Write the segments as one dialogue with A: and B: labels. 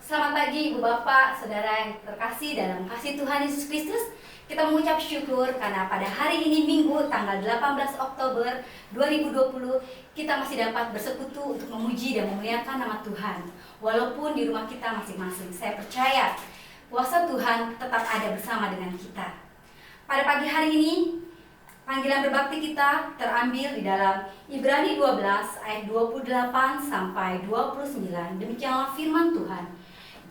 A: Selamat pagi Ibu Bapak, Saudara yang terkasih dalam kasih Tuhan Yesus Kristus. Kita mengucap syukur karena pada hari ini Minggu tanggal 18 Oktober 2020 kita masih dapat bersekutu untuk memuji dan memuliakan nama Tuhan. Walaupun di rumah kita masing-masing, saya percaya kuasa Tuhan tetap ada bersama dengan kita. Pada pagi hari ini panggilan berbakti kita terambil di dalam Ibrani 12 ayat 28 sampai 29. Demikianlah firman Tuhan.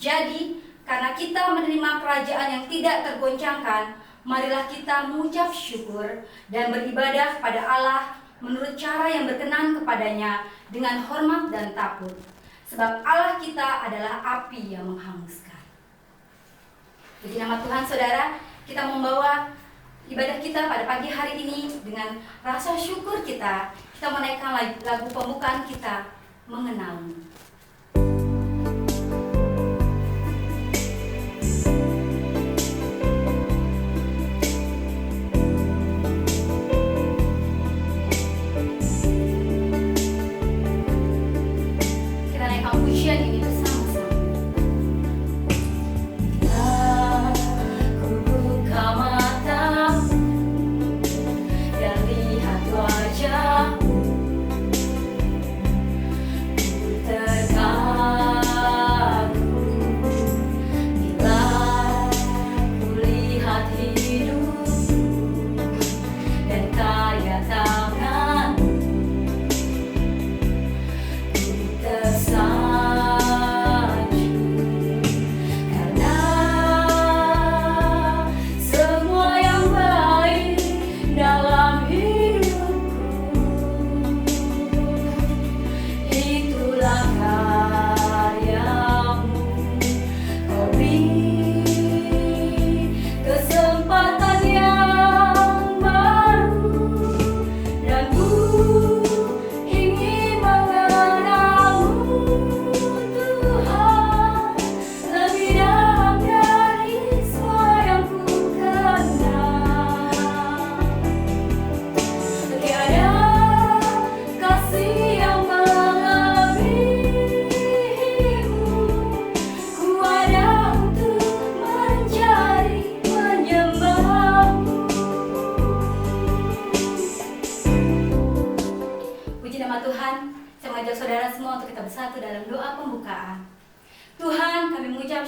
A: Jadi, karena kita menerima kerajaan yang tidak tergoncangkan, marilah kita mengucap syukur dan beribadah pada Allah menurut cara yang berkenan kepadanya dengan hormat dan takut. Sebab Allah kita adalah api yang menghanguskan. Puji nama Tuhan, saudara, kita membawa ibadah kita pada pagi hari ini dengan rasa syukur kita menaikkan lagu pembukaan kita, Mengenalmu. Kita naikkan pujian ini bersama-sama. Aku buka matamu dan lihat wajahmu.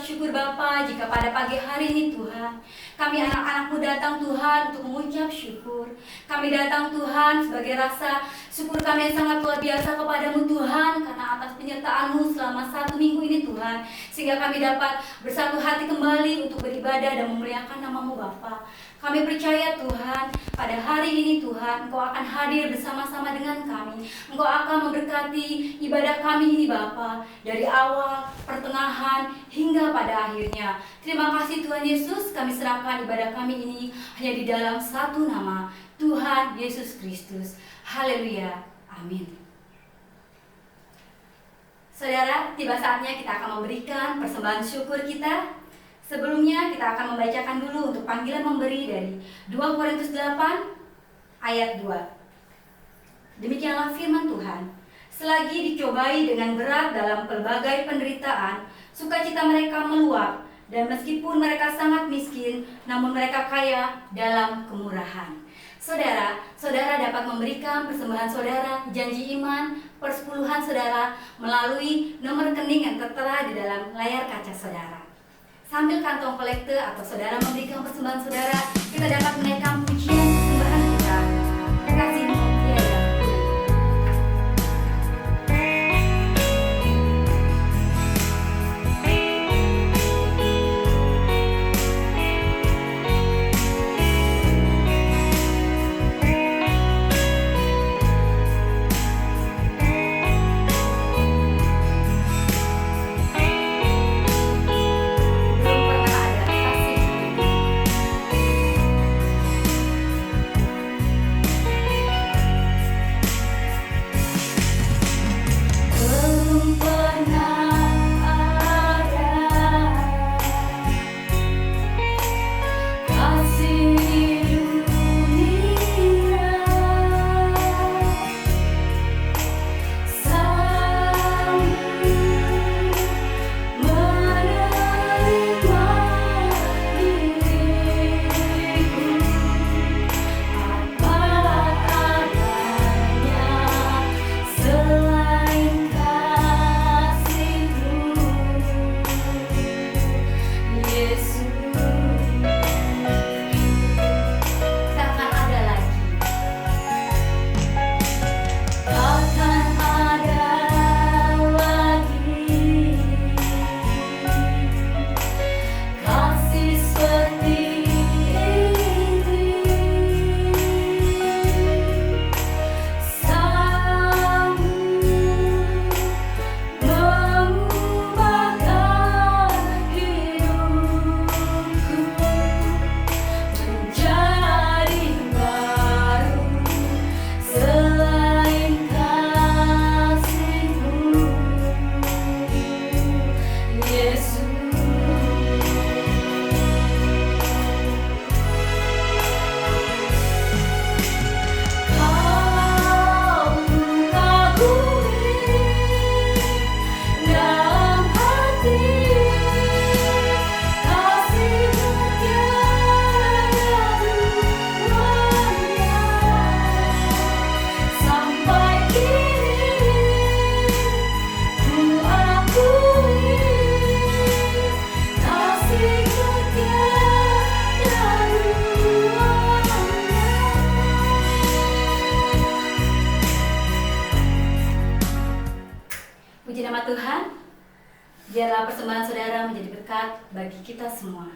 A: Syukur Bapa jika pada pagi hari ini Tuhan kami anak-anakmu datang Tuhan untuk mengucap syukur. Kami datang Tuhan sebagai rasa syukur kami yang sangat luar biasa kepadamu Tuhan, karena atas penyertaan-Mu selama 1 minggu ini Tuhan, sehingga kami dapat bersatu hati kembali untuk beribadah dan memuliakan nama-Mu Bapa. Kami percaya Tuhan, pada hari ini Tuhan, Engkau akan hadir bersama-sama dengan kami. Engkau akan memberkati ibadah kami ini Bapa, dari awal, pertengahan, hingga pada akhirnya. Terima kasih Tuhan Yesus, kami serahkan ibadah kami ini hanya di dalam satu nama, Tuhan Yesus Kristus. Haleluya, amin. Saudara, tiba saatnya kita akan memberikan persembahan syukur kita. Sebelumnya kita akan membacakan dulu untuk panggilan memberi dari 2 Korintus 8 ayat 2. Demikianlah firman Tuhan. Selagi dicobai dengan berat dalam pelbagai penderitaan, sukacita mereka meluap, dan meskipun mereka sangat miskin, namun mereka kaya dalam kemurahan. Saudara dapat memberikan persembahan saudara, janji iman, persepuluhan saudara melalui nomor rekening yang tertera di dalam layar kaca saudara. Sambil kantong kolektor atau saudara memberikan persembahan saudara, kita dapat menaikkan pujian persembahan kita. Kasih-Mu tiada. Belum pernah ada kasih Biarlah persembahan saudara menjadi berkat bagi kita semua.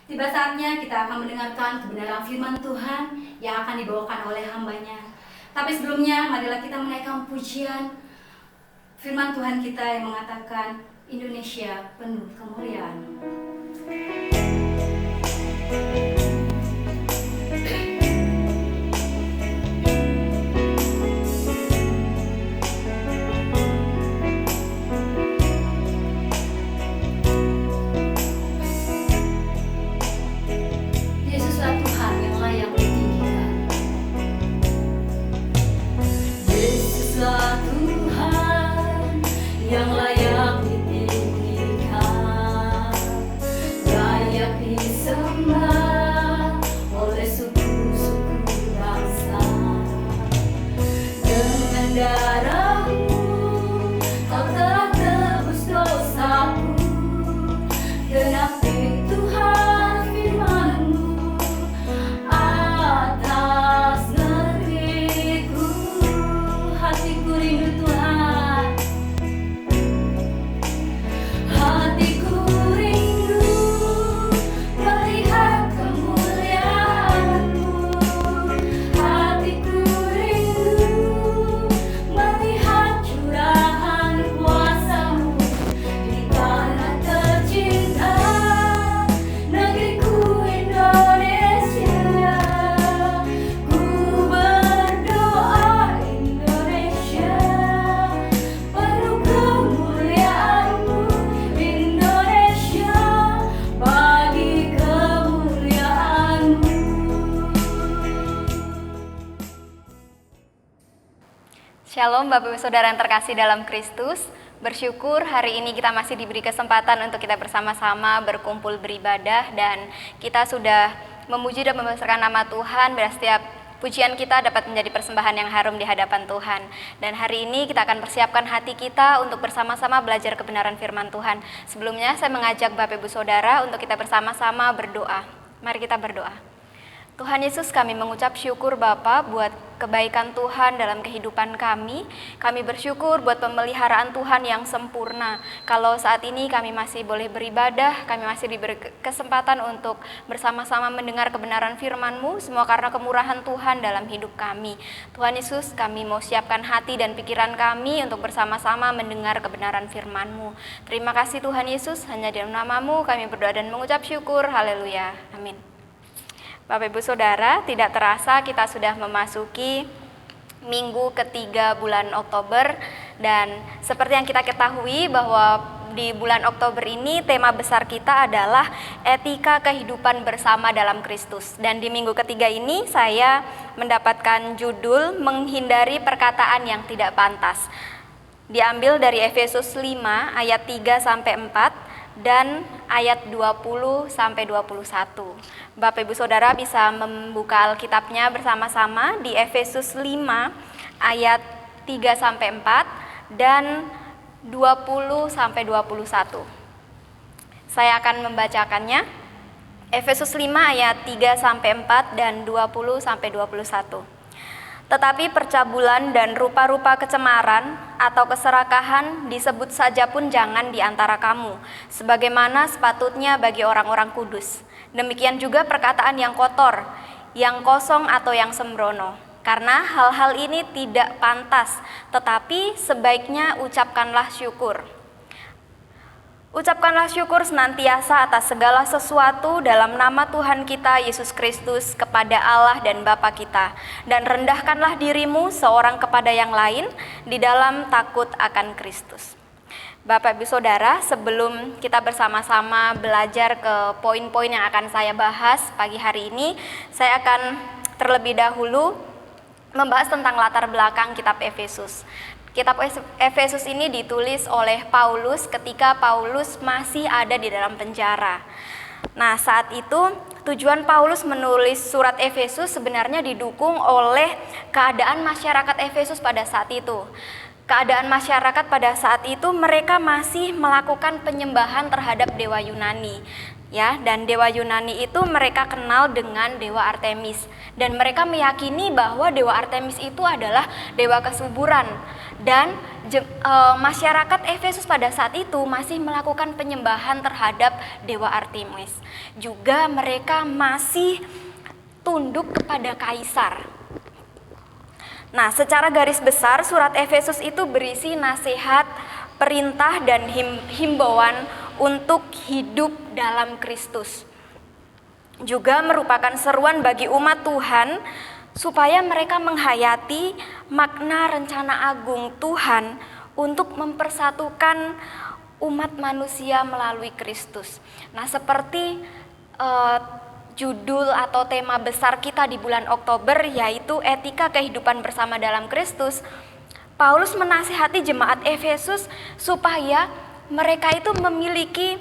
A: Tiba saatnya kita akan mendengarkan kebenaran firman Tuhan yang akan dibawakan oleh hamba-Nya. Tapi sebelumnya, marilah kita menaikkan pujian firman Tuhan kita yang mengatakan, Indonesia penuh kemuliaan. Yesuslah Tuhan yang layak ditinggikan. Yesuslah Tuhan yang layak ditinggikan, layak disembah oleh suku-suku bangsa. Dengan darah-Mu Kau telah tebus dosaku, genapi Tuhan firman-Mu atas negeriku. Hatiku rindu Tuhan, hatiku rindu melihat kemuliaan-Mu. Hatiku rindu melihat curahan kuasa-Mu di tanah tercinta, negeriku Indonesia. Ku berdoa Indonesia penuh kemuliaan-Mu, Indonesia bagi kemuliaan-Mu.
B: Shalom Bapak Ibu Saudara yang terkasih dalam Kristus. Bersyukur hari ini kita masih diberi kesempatan untuk kita bersama-sama berkumpul beribadah, dan kita sudah memuji dan membesarkan nama Tuhan. Biar setiap pujian kita dapat menjadi persembahan yang harum di hadapan Tuhan. Dan hari ini kita akan persiapkan hati kita untuk bersama-sama belajar kebenaran firman Tuhan. Sebelumnya saya mengajak Bapak Ibu Saudara untuk kita bersama-sama berdoa. Mari kita berdoa. Tuhan Yesus, kami mengucap syukur Bapa buat kebaikan Tuhan dalam kehidupan kami. Kami bersyukur buat pemeliharaan Tuhan yang sempurna. Kalau saat ini kami masih boleh beribadah, kami masih diberi kesempatan untuk bersama-sama mendengar kebenaran firman-Mu, semua karena kemurahan Tuhan dalam hidup kami. Tuhan Yesus, kami mau siapkan hati dan pikiran kami untuk bersama-sama mendengar kebenaran firman-Mu. Terima kasih Tuhan Yesus, hanya dalam nama-Mu kami berdoa dan mengucap syukur. Haleluya. Amin. Bapak Ibu Saudara, tidak terasa kita sudah memasuki minggu ketiga bulan Oktober, dan seperti yang kita ketahui bahwa di bulan Oktober ini tema besar kita adalah etika kehidupan bersama dalam Kristus. Dan di minggu ketiga ini saya mendapatkan judul menghindari perkataan yang tidak pantas. Diambil dari Efesus 5 ayat 3 sampai 4 dan ayat 20 sampai 21. Bapak Ibu Saudara bisa membuka Alkitabnya bersama-sama di Efesus 5 ayat 3 sampai 4 dan 20 sampai 21. Saya akan membacakannya. Efesus 5 ayat 3 sampai 4 dan 20 sampai 21. Tetapi percabulan dan rupa-rupa kecemaran atau keserakahan disebut saja pun jangan di antara kamu, sebagaimana sepatutnya bagi orang-orang kudus. Demikian juga perkataan yang kotor, yang kosong atau yang sembrono. Karena hal-hal ini tidak pantas, tetapi sebaiknya ucapkanlah syukur. Ucapkanlah syukur senantiasa atas segala sesuatu dalam nama Tuhan kita Yesus Kristus kepada Allah dan Bapa kita. Dan rendahkanlah dirimu seorang kepada yang lain di dalam takut akan Kristus. Bapak Ibu Saudara, sebelum kita bersama-sama belajar ke poin-poin yang akan saya bahas pagi hari ini, saya akan terlebih dahulu membahas tentang latar belakang kitab Efesus. Kitab Efesus ini ditulis oleh Paulus ketika Paulus masih ada di dalam penjara. Nah, saat itu tujuan Paulus menulis surat Efesus sebenarnya didukung oleh keadaan masyarakat Efesus pada saat itu. Keadaan masyarakat pada saat itu mereka masih melakukan penyembahan terhadap dewa Yunani. Ya, dan dewa Yunani itu mereka kenal dengan dewa Artemis, dan mereka meyakini bahwa dewa Artemis itu adalah dewa kesuburan. Dan masyarakat Efesus pada saat itu masih melakukan penyembahan terhadap dewa Artemis. Juga mereka masih tunduk kepada kaisar. Nah, secara garis besar surat Efesus itu berisi nasihat, perintah dan himbauan untuk hidup dalam Kristus. Juga merupakan seruan bagi umat Tuhan supaya mereka menghayati makna rencana agung Tuhan untuk mempersatukan umat manusia melalui Kristus. Nah, seperti judul atau tema besar kita di bulan Oktober, yaitu etika kehidupan bersama dalam Kristus, Paulus menasihati jemaat Efesus supaya mereka itu memiliki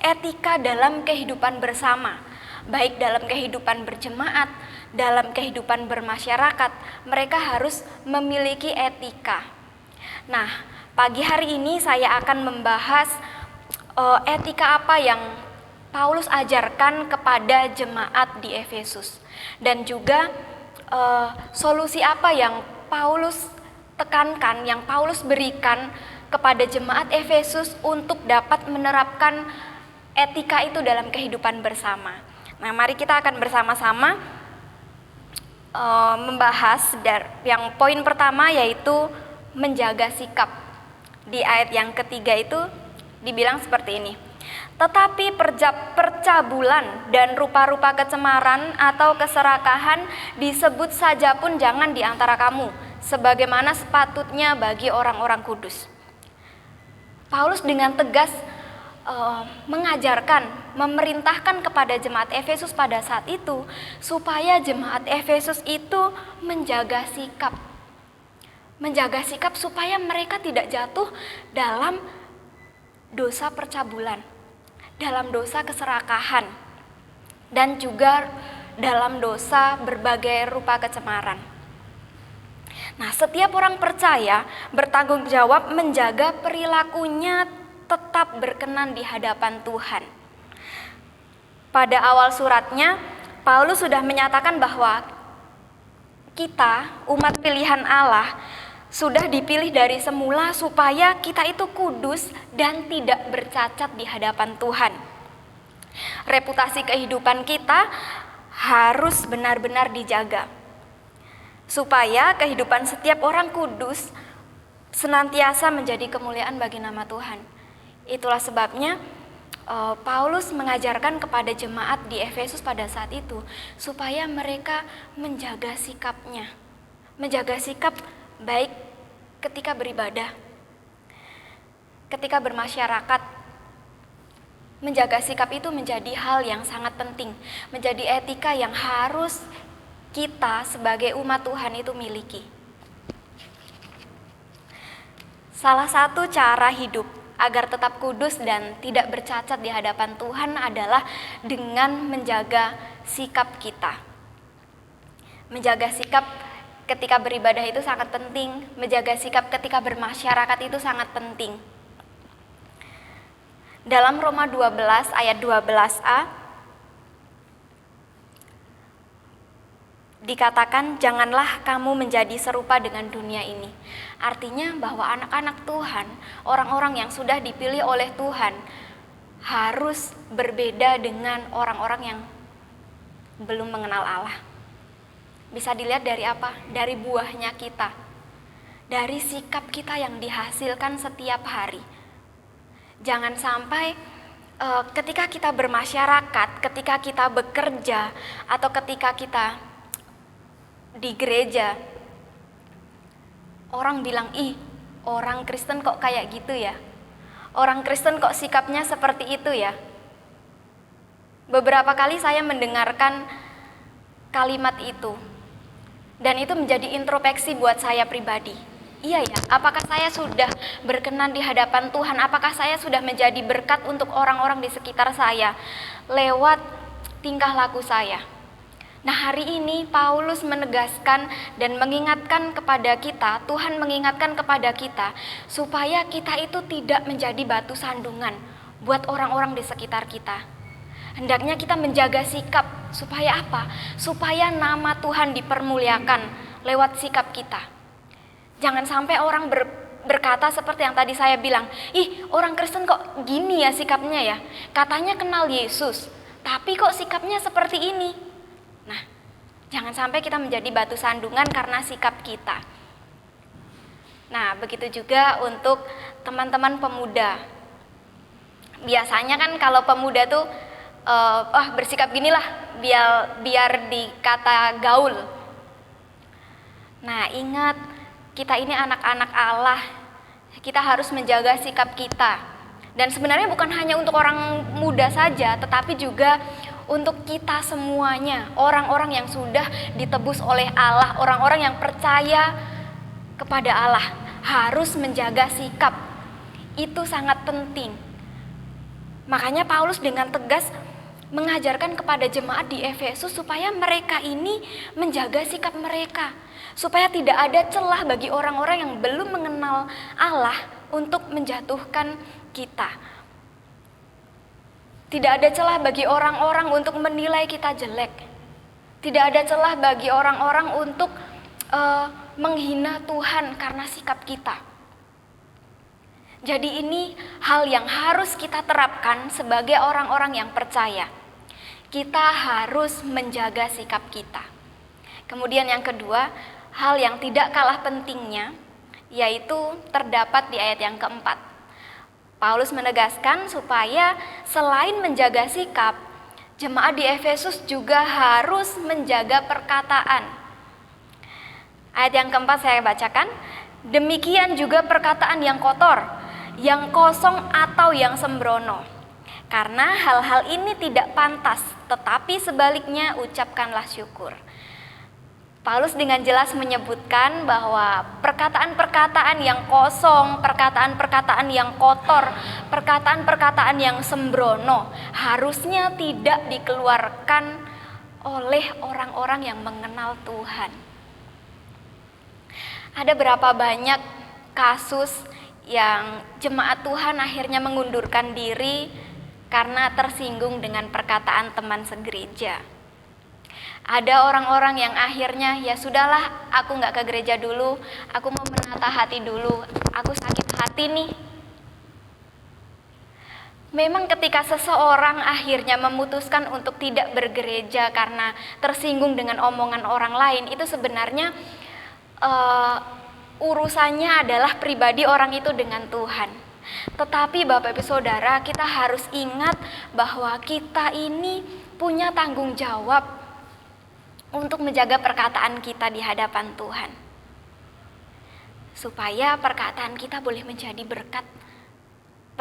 B: etika dalam kehidupan bersama, baik dalam kehidupan berjemaat, dalam kehidupan bermasyarakat. Mereka harus memiliki etika. Nah, pagi hari ini saya akan membahas etika apa yang Paulus ajarkan kepada jemaat di Efesus, dan juga solusi apa yang Paulus tekankan, yang Paulus berikan kepada jemaat Efesus untuk dapat menerapkan etika itu dalam kehidupan bersama. Nah, mari kita akan bersama-sama membahas yang poin pertama, yaitu menjaga sikap. Di ayat yang ketiga itu dibilang seperti ini: tetapi percabulan dan rupa-rupa kecemaran atau keserakahan disebut saja pun jangan di antara kamu, sebagaimana sepatutnya bagi orang-orang kudus. Paulus dengan tegas mengajarkan, memerintahkan kepada jemaat Efesus pada saat itu supaya jemaat Efesus itu menjaga sikap. Menjaga sikap supaya mereka tidak jatuh dalam dosa percabulan, dalam dosa keserakahan, dan juga dalam dosa berbagai rupa kecemaran. Nah, setiap orang percaya bertanggung jawab menjaga perilakunya tetap berkenan di hadapan Tuhan. Pada awal suratnya, Paulus sudah menyatakan bahwa kita, umat pilihan Allah, sudah dipilih dari semula supaya kita itu kudus dan tidak bercacat di hadapan Tuhan. Reputasi kehidupan kita harus benar-benar dijaga, supaya kehidupan setiap orang kudus senantiasa menjadi kemuliaan bagi nama Tuhan. Itulah sebabnya Paulus mengajarkan kepada jemaat di Efesus pada saat itu supaya mereka menjaga sikapnya, menjaga sikap baik ketika beribadah, ketika bermasyarakat. Menjaga sikap itu menjadi hal yang sangat penting, menjadi etika yang harus kita sebagai umat Tuhan itu miliki. Salah satu cara hidup agar tetap kudus dan tidak bercacat di hadapan Tuhan adalah dengan menjaga sikap kita. Menjaga sikap ketika beribadah itu sangat penting, menjaga sikap ketika bermasyarakat itu sangat penting. Dalam Roma 12 ayat 12a dikatakan, janganlah kamu menjadi serupa dengan dunia ini. Artinya bahwa anak-anak Tuhan, orang-orang yang sudah dipilih oleh Tuhan, harus berbeda dengan orang-orang yang belum mengenal Allah. Bisa dilihat dari apa? Dari buahnya kita, dari sikap kita yang dihasilkan setiap hari. Jangan sampai ketika kita bermasyarakat, ketika kita bekerja, atau ketika kita di gereja, orang bilang, ih, orang Kristen kok kayak gitu ya, orang Kristen kok sikapnya seperti itu ya. Beberapa kali saya mendengarkan kalimat itu, dan itu menjadi introspeksi buat saya pribadi. Iya ya, apakah saya sudah berkenan di hadapan Tuhan? Apakah saya sudah menjadi berkat untuk orang-orang di sekitar saya lewat tingkah laku saya? Nah, hari ini Paulus menegaskan dan mengingatkan kepada kita, Tuhan mengingatkan kepada kita, supaya kita itu tidak menjadi batu sandungan buat orang-orang di sekitar kita. Hendaknya kita menjaga sikap, supaya apa? Supaya nama Tuhan dipermuliakan lewat sikap kita. Jangan sampai orang berkata seperti yang tadi saya bilang, ih orang Kristen kok gini ya sikapnya ya, katanya kenal Yesus, tapi kok sikapnya seperti ini. Nah, jangan sampai kita menjadi batu sandungan karena sikap kita. Nah, begitu juga untuk teman-teman pemuda. Biasanya kan kalau pemuda tuh bersikap ginilah biar dikata gaul. Nah, ingat, kita ini anak-anak Allah. Kita harus menjaga sikap kita. Dan sebenarnya bukan hanya untuk orang muda saja, tetapi juga untuk kita semuanya, orang-orang yang sudah ditebus oleh Allah, orang-orang yang percaya kepada Allah, harus menjaga sikap. Itu sangat penting. Makanya Paulus dengan tegas mengajarkan kepada jemaat di Efesus supaya mereka ini menjaga sikap mereka, supaya tidak ada celah bagi orang-orang yang belum mengenal Allah untuk menjatuhkan kita. Tidak ada celah bagi orang-orang untuk menilai kita jelek. Tidak ada celah bagi orang-orang untuk menghina Tuhan karena sikap kita. Jadi ini hal yang harus kita terapkan sebagai orang-orang yang percaya. Kita harus menjaga sikap kita. Kemudian yang kedua, hal yang tidak kalah pentingnya, yaitu terdapat di ayat yang keempat. Paulus menegaskan supaya selain menjaga sikap, jemaat di Efesus juga harus menjaga perkataan. Ayat yang keempat saya bacakan, demikian juga perkataan yang kotor, yang kosong atau yang sembrono. Karena hal-hal ini tidak pantas, tetapi sebaliknya ucapkanlah syukur. Paulus dengan jelas menyebutkan bahwa perkataan-perkataan yang kosong, perkataan-perkataan yang kotor, perkataan-perkataan yang sembrono harusnya tidak dikeluarkan oleh orang-orang yang mengenal Tuhan. Ada berapa banyak kasus yang jemaat Tuhan akhirnya mengundurkan diri karena tersinggung dengan perkataan teman segereja. Ada orang-orang yang akhirnya, ya sudahlah, aku gak ke gereja dulu, aku mau menata hati dulu, aku sakit hati nih. Memang ketika seseorang akhirnya memutuskan untuk tidak bergereja karena tersinggung dengan omongan orang lain, itu sebenarnya urusannya adalah pribadi orang itu dengan Tuhan. Tetapi Bapak Ibu Saudara, kita harus ingat bahwa kita ini punya tanggung jawab untuk menjaga perkataan kita di hadapan Tuhan. Supaya perkataan kita boleh menjadi berkat.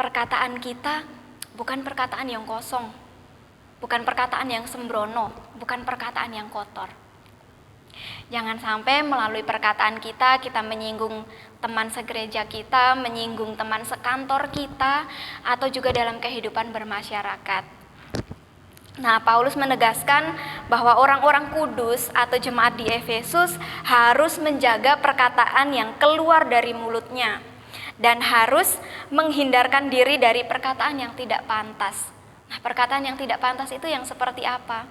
B: Perkataan kita bukan perkataan yang kosong, bukan perkataan yang sembrono, bukan perkataan yang kotor. Jangan sampai melalui perkataan kita menyinggung teman segereja kita, menyinggung teman sekantor kita, atau juga dalam kehidupan bermasyarakat. Nah, Paulus menegaskan bahwa orang-orang kudus atau jemaat di Efesus harus menjaga perkataan yang keluar dari mulutnya dan harus menghindarkan diri dari perkataan yang tidak pantas. Nah, perkataan yang tidak pantas itu yang seperti apa?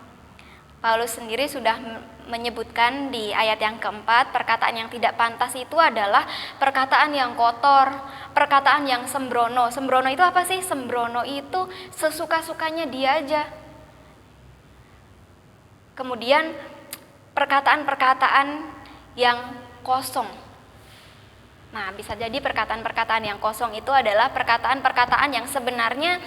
B: Paulus sendiri sudah menyebutkan di ayat yang keempat, perkataan yang tidak pantas itu adalah perkataan yang kotor, perkataan yang sembrono. Sembrono itu apa sih? Sembrono itu sesuka-sukanya dia aja. Kemudian perkataan-perkataan yang kosong. Nah, bisa jadi perkataan-perkataan yang kosong itu adalah perkataan-perkataan yang sebenarnya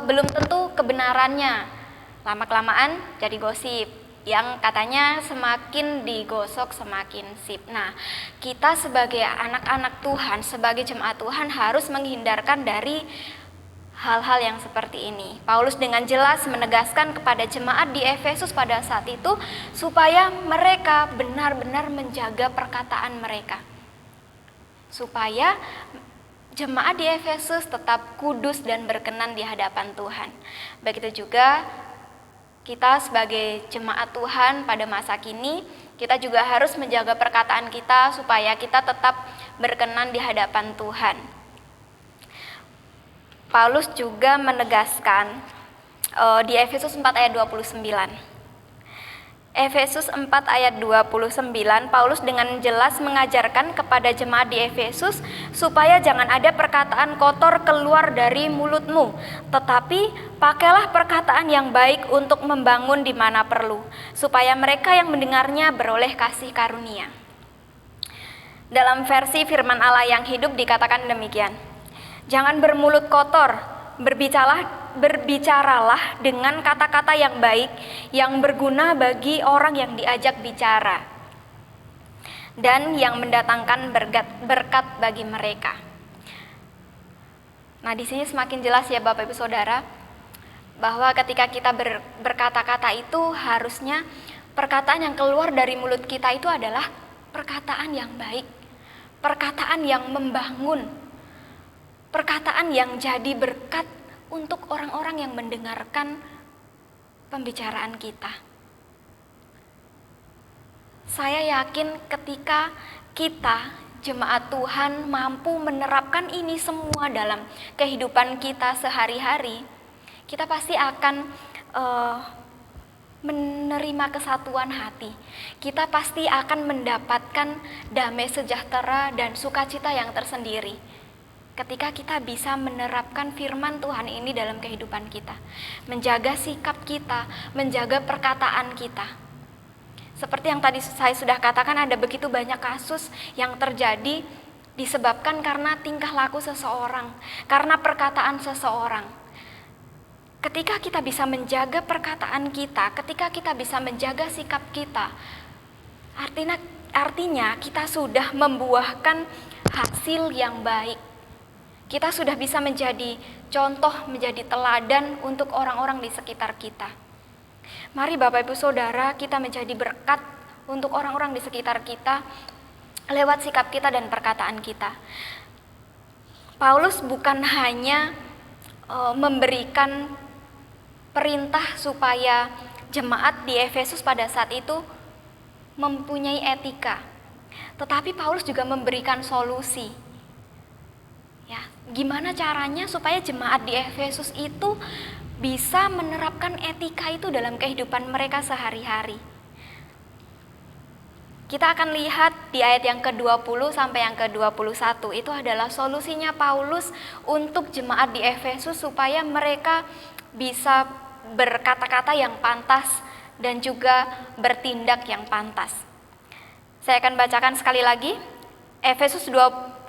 B: belum tentu kebenarannya. Lama-kelamaan jadi gosip, yang katanya semakin digosok semakin sip. Nah, kita sebagai anak-anak Tuhan, sebagai jemaat Tuhan harus menghindarkan dari hal-hal yang seperti ini. Paulus dengan jelas menegaskan kepada jemaat di Efesus pada saat itu supaya mereka benar-benar menjaga perkataan mereka. Supaya jemaat di Efesus tetap kudus dan berkenan di hadapan Tuhan. Begitu juga kita sebagai jemaat Tuhan pada masa kini, kita juga harus menjaga perkataan kita supaya kita tetap berkenan di hadapan Tuhan. Paulus juga menegaskan di Efesus 4 ayat 29. Efesus 4 ayat 29, Paulus dengan jelas mengajarkan kepada jemaat di Efesus supaya jangan ada perkataan kotor keluar dari mulutmu, tetapi pakailah perkataan yang baik untuk membangun di mana perlu, supaya mereka yang mendengarnya beroleh kasih karunia. Dalam versi firman Allah yang hidup dikatakan demikian, jangan bermulut kotor, berbicaralah dengan kata-kata yang baik, yang berguna bagi orang yang diajak bicara, dan yang mendatangkan berkat bagi mereka. Nah, di sini semakin jelas ya Bapak Ibu Saudara, bahwa ketika kita berkata-kata itu harusnya perkataan yang keluar dari mulut kita itu adalah perkataan yang baik, perkataan yang membangun, perkataan yang jadi berkat untuk orang-orang yang mendengarkan pembicaraan kita. Saya yakin ketika kita, jemaat Tuhan, mampu menerapkan ini semua dalam kehidupan kita sehari-hari, kita pasti akan menerima kesatuan hati. Kita pasti akan mendapatkan damai sejahtera dan sukacita yang tersendiri ketika kita bisa menerapkan firman Tuhan ini dalam kehidupan kita, menjaga sikap kita, menjaga perkataan kita. Seperti yang tadi saya sudah katakan, ada begitu banyak kasus yang terjadi disebabkan karena tingkah laku seseorang, karena perkataan seseorang. Ketika kita bisa menjaga perkataan kita, ketika kita bisa menjaga sikap kita, artinya kita sudah membuahkan hasil yang baik. Kita sudah bisa menjadi contoh, menjadi teladan untuk orang-orang di sekitar kita. Mari Bapak Ibu Saudara, kita menjadi berkat untuk orang-orang di sekitar kita lewat sikap kita dan perkataan kita. Paulus bukan hanya memberikan perintah supaya jemaat di Efesus pada saat itu mempunyai etika, tetapi Paulus juga memberikan solusi. Ya, gimana caranya supaya jemaat di Efesus itu bisa menerapkan etika itu dalam kehidupan mereka sehari-hari. Kita akan lihat di ayat yang ke-20 sampai yang ke-21, itu adalah solusinya Paulus untuk jemaat di Efesus supaya mereka bisa berkata-kata yang pantas dan juga bertindak yang pantas. Saya akan bacakan sekali lagi, Efesus 2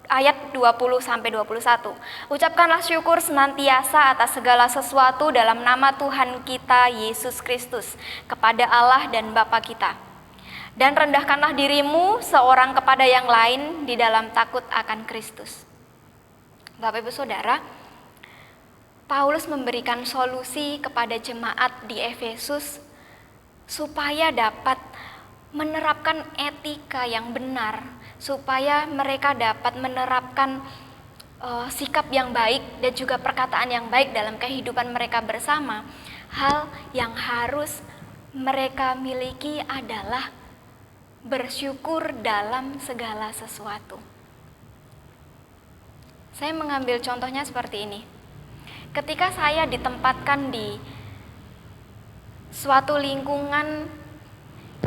B: ayat 20 sampai 21. Ucapkanlah syukur senantiasa atas segala sesuatu dalam nama Tuhan kita Yesus Kristus kepada Allah dan Bapa kita. Dan rendahkanlah dirimu seorang kepada yang lain di dalam takut akan Kristus. Bapak Ibu Saudara, Paulus memberikan solusi kepada jemaat di Efesus supaya dapat menerapkan etika yang benar, supaya mereka dapat menerapkan sikap yang baik dan juga perkataan yang baik dalam kehidupan mereka bersama. Hal yang harus mereka miliki adalah bersyukur dalam segala sesuatu. Saya mengambil contohnya seperti ini. Ketika saya ditempatkan di suatu lingkungan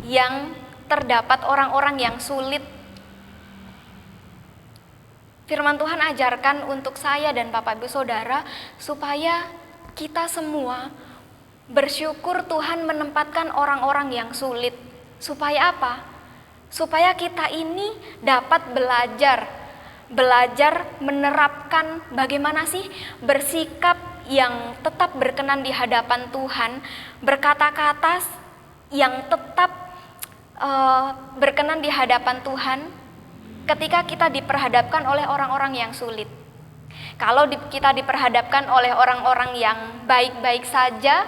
B: yang terdapat orang-orang yang sulit, firman Tuhan ajarkan untuk saya dan Bapak Ibu Saudara supaya kita semua bersyukur Tuhan menempatkan orang-orang yang sulit. Supaya apa? Supaya kita ini dapat belajar menerapkan bagaimana sih bersikap yang tetap berkenan di hadapan Tuhan, berkata-kata yang tetap berkenan di hadapan Tuhan ketika kita diperhadapkan oleh orang-orang yang sulit. Kalau kita diperhadapkan oleh orang-orang yang baik-baik saja,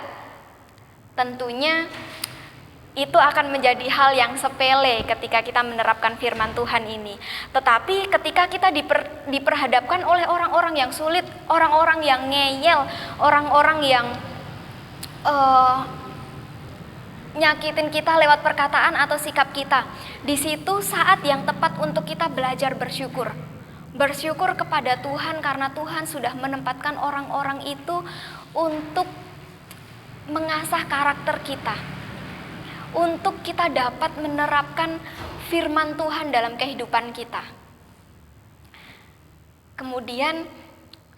B: tentunya itu akan menjadi hal yang sepele ketika kita menerapkan firman Tuhan ini. Tetapi ketika kita diperhadapkan oleh orang-orang yang sulit, orang-orang yang ngeyel, orang-orang yang nyakitin kita lewat perkataan atau sikap kita, di situ saat yang tepat untuk kita belajar bersyukur. Bersyukur kepada Tuhan karena Tuhan sudah menempatkan orang-orang itu untuk mengasah karakter kita, untuk kita dapat menerapkan firman Tuhan dalam kehidupan kita. Kemudian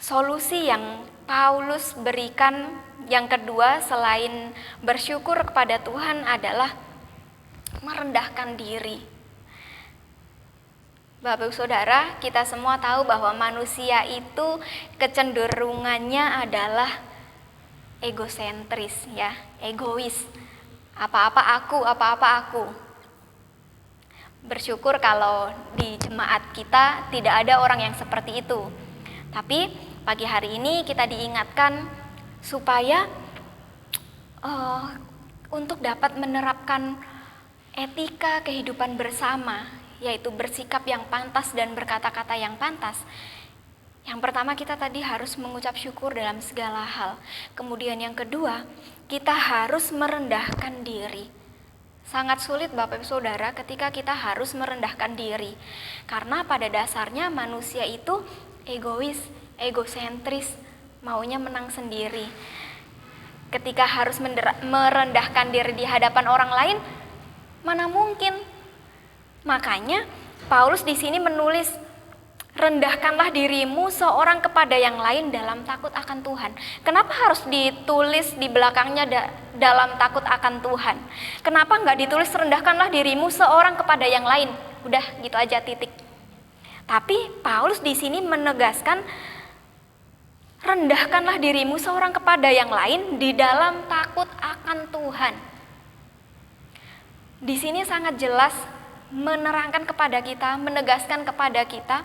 B: solusi yang Paulus berikan yang kedua selain bersyukur kepada Tuhan adalah merendahkan diri. Bapak Saudara, kita semua tahu bahwa manusia itu kecenderungannya adalah egosentris, ya, egois. Apa-apa aku. Bersyukur kalau di jemaat kita tidak ada orang yang seperti itu. Tapi pagi hari ini kita diingatkan supaya untuk dapat menerapkan etika kehidupan bersama, yaitu bersikap yang pantas dan berkata-kata yang pantas. Yang pertama, kita tadi harus mengucap syukur dalam segala hal. Kemudian yang kedua, kita harus merendahkan diri. Sangat sulit Bapak Ibu Saudara ketika kita harus merendahkan diri. Karena pada dasarnya manusia itu egois, egosentris, maunya menang sendiri. Ketika harus merendahkan diri di hadapan orang lain, mana mungkin? Makanya Paulus di sini menulis, rendahkanlah dirimu seorang kepada yang lain dalam takut akan Tuhan. Kenapa harus ditulis di belakangnya dalam takut akan Tuhan? Kenapa nggak ditulis rendahkanlah dirimu seorang kepada yang lain? Udah gitu aja, titik. Tapi Paulus di sini menegaskan, rendahkanlah dirimu seorang kepada yang lain di dalam takut akan Tuhan. Di sini sangat jelas menerangkan kepada kita, menegaskan kepada kita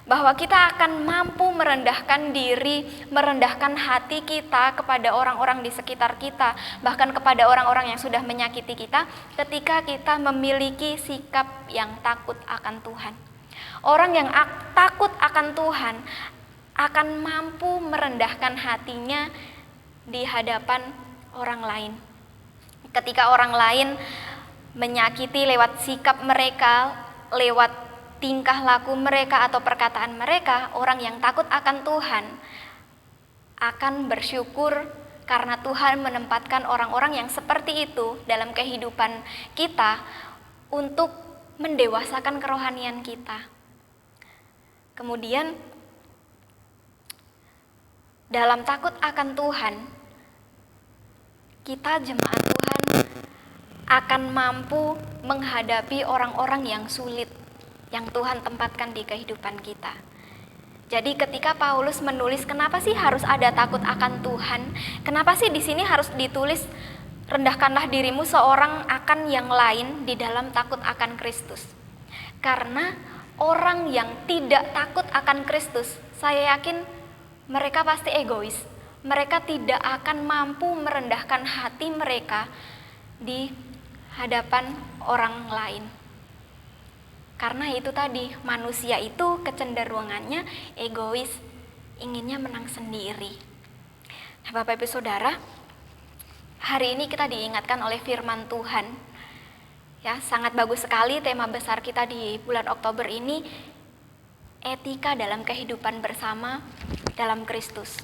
B: bahwa kita akan mampu merendahkan diri, merendahkan hati kita kepada orang-orang di sekitar kita, bahkan kepada orang-orang yang sudah menyakiti kita, ketika kita memiliki sikap yang takut akan Tuhan. Orang yang takut akan Tuhan akan mampu merendahkan hatinya di hadapan orang lain. Ketika orang lain menyakiti lewat sikap mereka, lewat tingkah laku mereka atau perkataan mereka, orang yang takut akan Tuhan akan bersyukur karena Tuhan menempatkan orang-orang yang seperti itu dalam kehidupan kita untuk mendewasakan kerohanian kita. Kemudian dalam takut akan Tuhan, kita jemaat Tuhan akan mampu menghadapi orang-orang yang sulit yang Tuhan tempatkan di kehidupan kita. Jadi ketika Paulus menulis kenapa sih harus ada takut akan Tuhan? Kenapa sih di sini harus ditulis rendahkanlah dirimu seorang akan yang lain di dalam takut akan Kristus? Karena orang yang tidak takut akan Kristus, saya yakin mereka pasti egois. Mereka tidak akan mampu merendahkan hati mereka di hadapan orang lain. Karena itu tadi, manusia itu kecenderungannya egois, inginnya menang sendiri. Nah, Bapak Ibu Saudara, hari ini kita diingatkan oleh firman Tuhan. Ya, sangat bagus sekali tema besar kita di bulan Oktober ini, etika dalam kehidupan bersama dalam Kristus.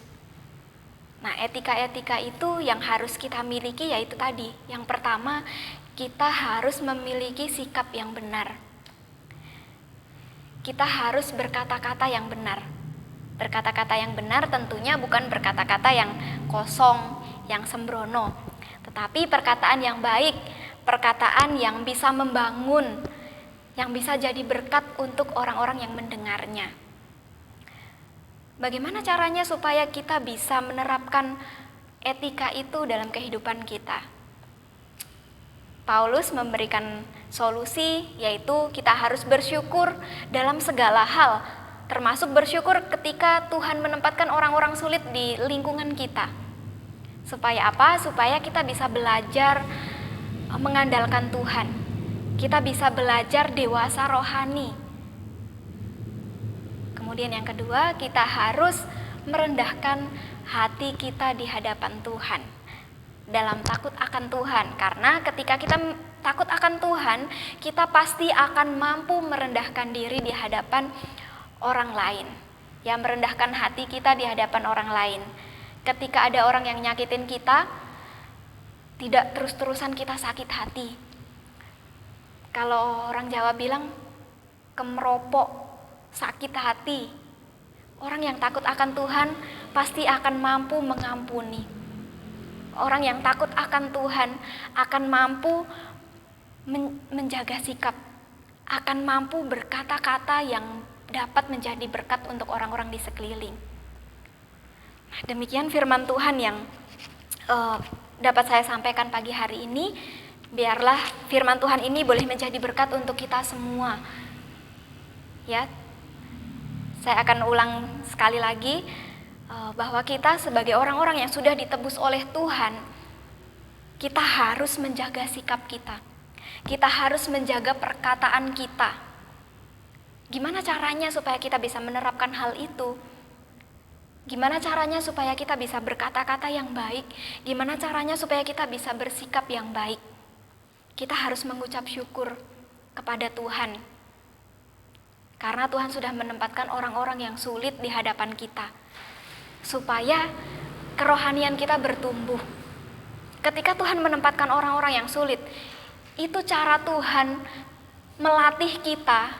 B: Nah, etika-etika itu yang harus kita miliki yaitu tadi. Yang pertama, kita harus memiliki sikap yang benar. Kita harus berkata-kata yang benar. Berkata-kata yang benar tentunya bukan berkata-kata yang kosong, yang sembrono, tetapi perkataan yang baik, perkataan yang bisa membangun, yang bisa jadi berkat untuk orang-orang yang mendengarnya. Bagaimana caranya supaya kita bisa menerapkan etika itu dalam kehidupan kita? Paulus memberikan solusi, yaitu kita harus bersyukur dalam segala hal, termasuk bersyukur ketika Tuhan menempatkan orang-orang sulit di lingkungan kita. Supaya apa? Supaya kita bisa belajar mengandalkan Tuhan. Kita bisa belajar dewasa rohani. Kemudian yang kedua, kita harus merendahkan hati kita di hadapan Tuhan dalam takut akan Tuhan. Karena ketika kita takut akan Tuhan, kita pasti akan mampu merendahkan diri di hadapan orang lain. Ya, merendahkan hati kita di hadapan orang lain. Ketika ada orang yang nyakitin kita, tidak terus-terusan kita sakit hati, Kalau orang Jawa bilang kemeropok, sakit hati. Orang yang takut akan Tuhan pasti akan mampu mengampuni. Orang yang takut akan Tuhan akan mampu menjaga sikap, akan mampu berkata-kata yang dapat menjadi berkat untuk orang-orang di sekeliling. Nah, demikian firman Tuhan yang dapat saya sampaikan pagi hari ini. Biarlah firman Tuhan ini boleh menjadi berkat untuk kita semua. Ya, saya akan ulang sekali lagi bahwa kita sebagai orang-orang yang sudah ditebus oleh Tuhan, kita harus menjaga sikap kita. Kita harus menjaga perkataan kita. Gimana caranya supaya kita bisa menerapkan hal itu? Gimana caranya supaya kita bisa berkata-kata yang baik? Gimana caranya supaya kita bisa bersikap yang baik? Kita harus mengucap syukur kepada Tuhan. Karena Tuhan sudah menempatkan orang-orang yang sulit di hadapan kita. Supaya kerohanian kita bertumbuh. Ketika Tuhan menempatkan orang-orang yang sulit, itu cara Tuhan melatih kita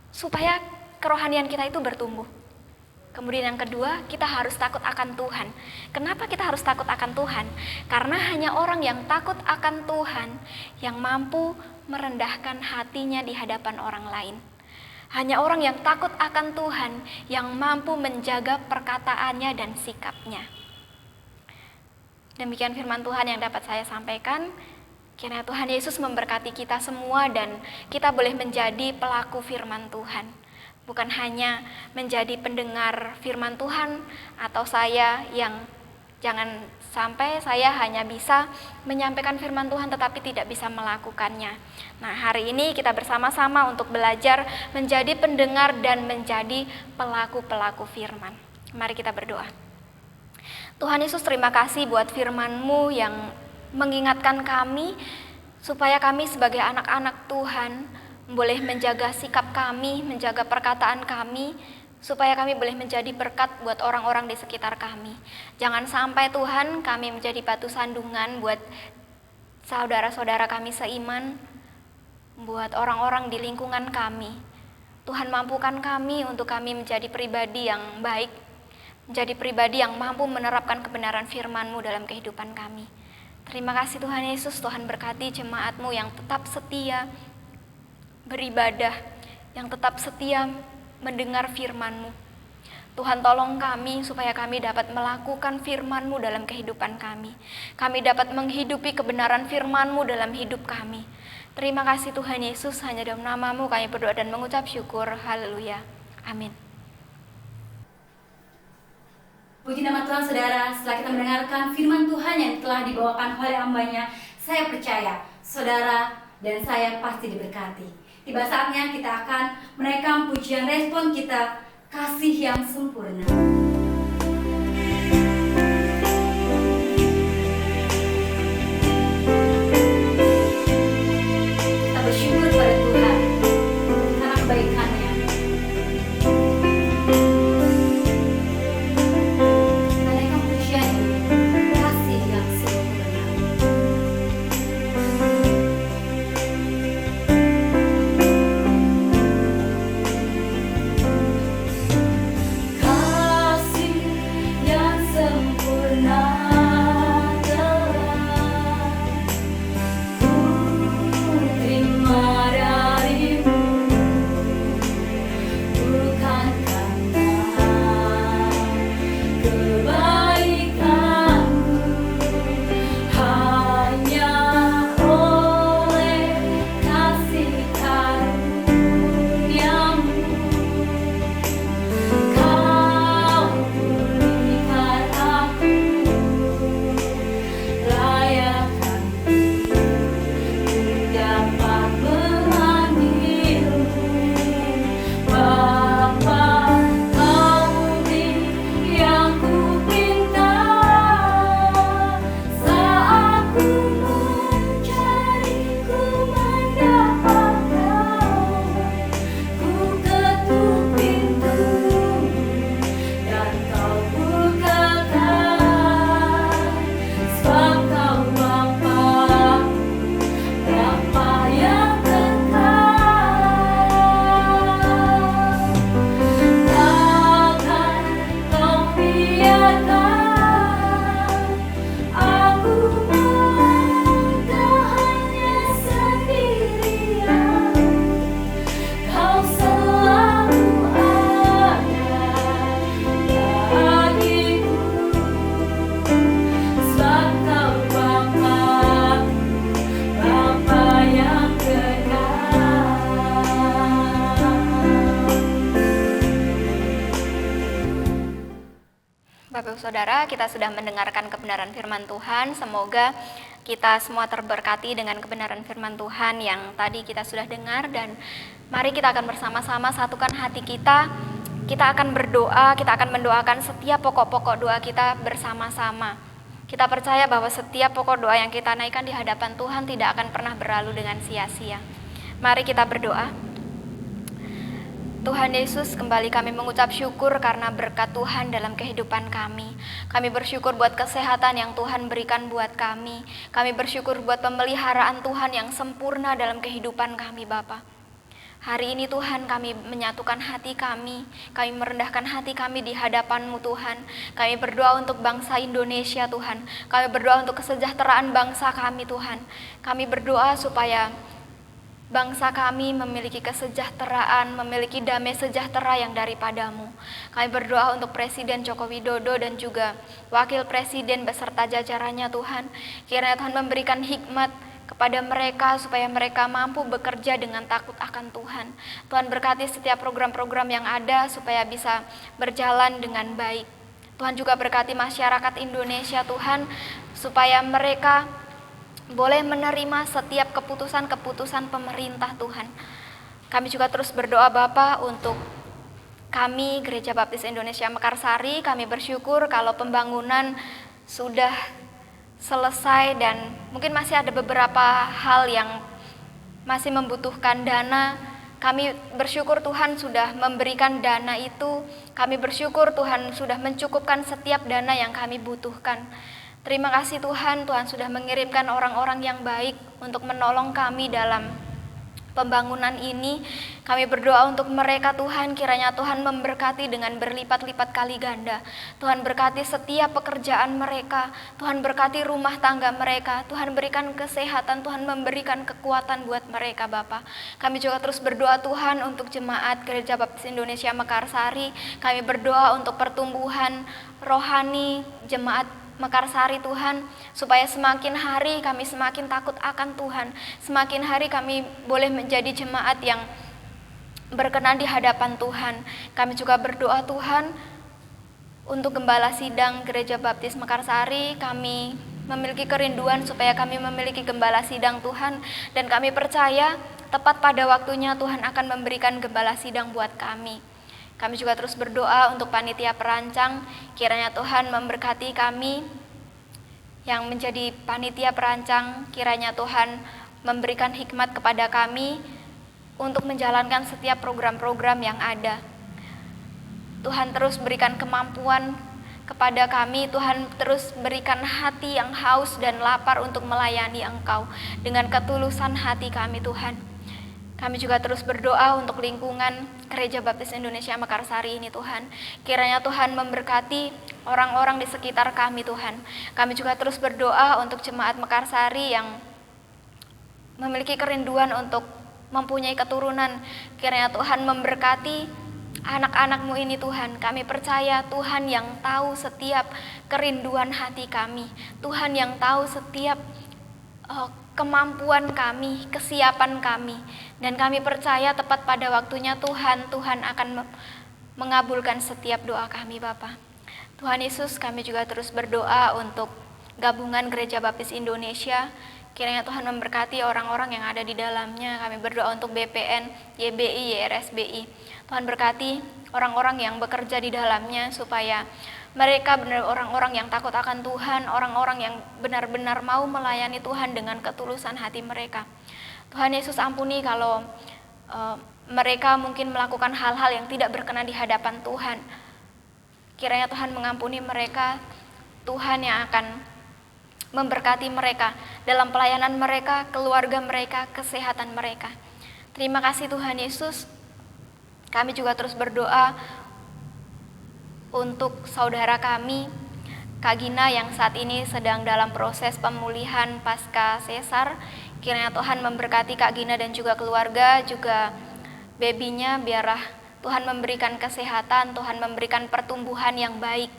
B: supaya kerohanian kita itu bertumbuh. Kemudian yang kedua, kita harus takut akan Tuhan. Kenapa kita harus takut akan Tuhan? Karena hanya orang yang takut akan Tuhan yang mampu merendahkan hatinya di hadapan orang lain. Hanya orang yang takut akan Tuhan yang mampu menjaga perkataannya dan sikapnya. Demikian firman Tuhan yang dapat saya sampaikan. Kiranya Tuhan Yesus memberkati kita semua dan kita boleh menjadi pelaku firman Tuhan. Bukan hanya menjadi pendengar firman Tuhan atau saya yang jangan sampai saya hanya bisa menyampaikan firman Tuhan tetapi tidak bisa melakukannya. Nah, hari ini kita bersama-sama untuk belajar menjadi pendengar dan menjadi pelaku-pelaku firman. Mari kita berdoa. Tuhan Yesus, terima kasih buat firman-Mu yang mengingatkan kami supaya kami sebagai anak-anak Tuhan boleh menjaga sikap kami, menjaga perkataan kami, supaya kami boleh menjadi berkat buat orang-orang di sekitar kami. Jangan sampai Tuhan kami menjadi batu sandungan buat saudara-saudara kami seiman, buat orang-orang di lingkungan kami. Tuhan, mampukan kami untuk kami menjadi pribadi yang baik, menjadi pribadi yang mampu menerapkan kebenaran firman-Mu dalam kehidupan kami. Terima kasih Tuhan Yesus, Tuhan berkati jemaat-Mu yang tetap setia beribadah, yang tetap setia mendengar firman-Mu. Tuhan, tolong kami supaya kami dapat melakukan firman-Mu dalam kehidupan kami. Kami dapat menghidupi kebenaran firman-Mu dalam hidup kami. Terima kasih Tuhan Yesus, hanya dalam nama-Mu kami berdoa dan mengucap syukur. Haleluya. Amin.
A: Puji nama Tuhan, saudara. Setelah kita mendengarkan firman Tuhan yang telah dibawakan oleh hamba-Nya, saya percaya saudara dan saya pasti diberkati. Tiba saatnya kita akan menaikkan pujian respon kita, kasih yang sempurna. Kita bersyukur pada Tuhan karena kebaikan-Nya. Menaikkan pujian kasih yang sempurna. Kasih
B: Saudara, kita sudah mendengarkan kebenaran firman Tuhan. Semoga kita semua terberkati dengan kebenaran firman Tuhan yang tadi kita sudah dengar. Dan mari kita akan bersama-sama satukan hati kita. Kita akan berdoa, kita akan mendoakan setiap pokok-pokok doa kita bersama-sama. Kita percaya bahwa setiap pokok doa yang kita naikkan di hadapan Tuhan tidak akan pernah berlalu dengan sia-sia. Mari kita berdoa. Tuhan Yesus, kembali kami mengucap syukur karena berkat Tuhan dalam kehidupan kami. Kami bersyukur buat kesehatan yang Tuhan berikan buat kami. Kami bersyukur buat pemeliharaan Tuhan yang sempurna dalam kehidupan kami, Bapa. Hari ini Tuhan, kami menyatukan hati kami merendahkan hati kami di hadapan-Mu Tuhan. Kami berdoa untuk bangsa Indonesia Tuhan. Kami berdoa untuk kesejahteraan bangsa kami Tuhan. Kami berdoa supaya bangsa kami memiliki kesejahteraan, memiliki damai sejahtera yang daripada-Mu. Kami berdoa untuk Presiden Joko Widodo dan juga Wakil Presiden beserta jajarannya Tuhan. Kiranya Tuhan memberikan hikmat kepada mereka supaya mereka mampu bekerja dengan takut akan Tuhan. Tuhan berkati setiap program-program yang ada supaya bisa berjalan dengan baik. Tuhan juga berkati masyarakat Indonesia Tuhan supaya mereka boleh menerima setiap keputusan-keputusan pemerintah Tuhan. Kami juga terus berdoa Bapa untuk kami Gereja Baptis Indonesia Mekarsari. Kami bersyukur kalau pembangunan sudah selesai dan mungkin masih ada beberapa hal yang masih membutuhkan dana. Kami bersyukur Tuhan sudah memberikan dana itu. Kami bersyukur Tuhan sudah mencukupkan setiap dana yang kami butuhkan. Terima kasih Tuhan, Tuhan sudah mengirimkan orang-orang yang baik untuk menolong kami dalam pembangunan ini. Kami berdoa untuk mereka Tuhan, kiranya Tuhan memberkati dengan berlipat-lipat kali ganda. Tuhan berkati setiap pekerjaan mereka, Tuhan berkati rumah tangga mereka, Tuhan berikan kesehatan, Tuhan memberikan kekuatan buat mereka Bapa. Kami juga terus berdoa Tuhan untuk jemaat Gereja Baptis Indonesia Mekarsari. Kami berdoa untuk pertumbuhan rohani jemaat Mekarsari Tuhan, supaya semakin hari kami semakin takut akan Tuhan, semakin hari kami boleh menjadi jemaat yang berkenan di hadapan Tuhan. Kami juga berdoa Tuhan untuk Gembala Sidang Gereja Baptis Mekarsari. Kami memiliki kerinduan supaya kami memiliki Gembala Sidang Tuhan, dan kami percaya tepat pada waktunya Tuhan akan memberikan Gembala Sidang buat kami. Kami juga terus berdoa untuk panitia perancang, kiranya Tuhan memberkati kami yang menjadi panitia perancang, kiranya Tuhan memberikan hikmat kepada kami untuk menjalankan setiap program-program yang ada. Tuhan terus berikan kemampuan kepada kami, Tuhan terus berikan hati yang haus dan lapar untuk melayani Engkau dengan ketulusan hati kami Tuhan. Kami juga terus berdoa untuk lingkungan Gereja Baptis Indonesia Mekarsari ini Tuhan. Kiranya Tuhan memberkati orang-orang di sekitar kami Tuhan. Kami juga terus berdoa untuk jemaat Mekarsari yang memiliki kerinduan untuk mempunyai keturunan. Kiranya Tuhan memberkati anak-anak-Mu ini Tuhan. Kami percaya Tuhan yang tahu setiap kerinduan hati kami. Tuhan yang tahu setiap kemampuan kami, kesiapan kami, dan kami percaya tepat pada waktunya Tuhan akan mengabulkan setiap doa kami Bapa. Tuhan Yesus, kami juga terus berdoa untuk gabungan Gereja Baptis Indonesia. Kiranya Tuhan memberkati orang-orang yang ada di dalamnya. Kami berdoa untuk BPN, YBI, YRSBI. Tuhan berkati orang-orang yang bekerja di dalamnya supaya mereka benar orang-orang yang takut akan Tuhan, orang-orang yang benar-benar mau melayani Tuhan dengan ketulusan hati mereka. Tuhan Yesus, ampuni kalau mereka mungkin melakukan hal-hal yang tidak berkenan di hadapan Tuhan. Kiranya Tuhan mengampuni mereka, Tuhan yang akan memberkati mereka dalam pelayanan mereka, keluarga mereka, kesehatan mereka. Terima kasih Tuhan Yesus. Kami juga terus berdoa untuk saudara kami, Kak Gina yang saat ini sedang dalam proses pemulihan pasca sesar. Kiranya Tuhan memberkati Kak Gina dan juga keluarga, juga babynya, biarlah Tuhan memberikan kesehatan, Tuhan memberikan pertumbuhan yang baik.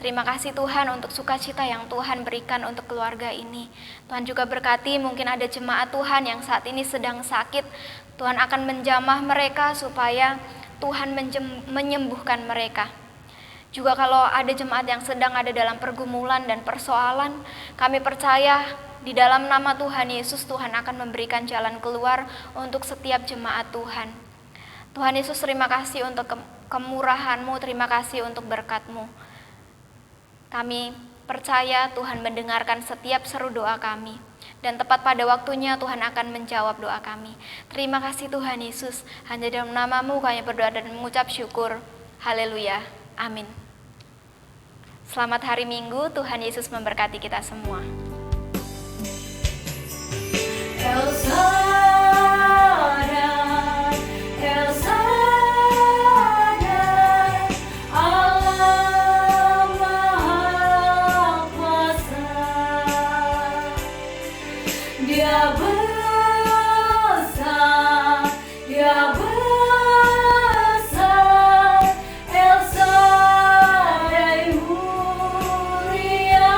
B: Terima kasih Tuhan untuk sukacita yang Tuhan berikan untuk keluarga ini. Tuhan juga berkati mungkin ada jemaat Tuhan yang saat ini sedang sakit. Tuhan akan menjamah mereka supaya Tuhan menyembuhkan mereka. Juga kalau ada jemaat yang sedang ada dalam pergumulan dan persoalan, kami percaya di dalam nama Tuhan Yesus, Tuhan akan memberikan jalan keluar untuk setiap jemaat Tuhan. Tuhan Yesus, terima kasih untuk kemurahan-Mu, terima kasih untuk berkat-Mu. Kami percaya Tuhan mendengarkan setiap seru doa kami. Dan tepat pada waktunya Tuhan akan menjawab doa kami. Terima kasih Tuhan Yesus, hanya dalam nama-Mu kami berdoa dan mengucap syukur. Haleluya. Amin. Selamat hari Minggu, Tuhan Yesus memberkati kita semua.
A: Dia besar, Dia besar, El Shaddai mulia,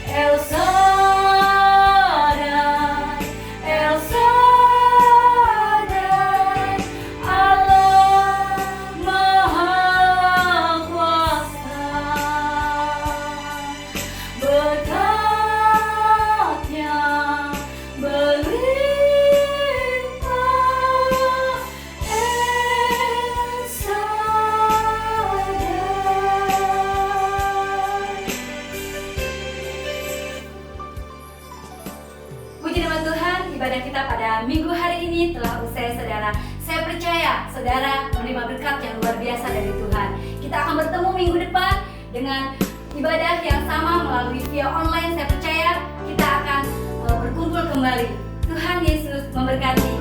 A: El Shaddai, El Shaddai, Allah Maha Kuasa. Puji nama Tuhan, ibadah kita pada minggu hari ini telah usai, saudara. Saya percaya saudara menerima berkat yang luar biasa dari Tuhan. Kita akan bertemu minggu depan dengan ibadah yang sama melalui via online. Saya percaya kita akan berkumpul kembali. Tuhan Yesus memberkati.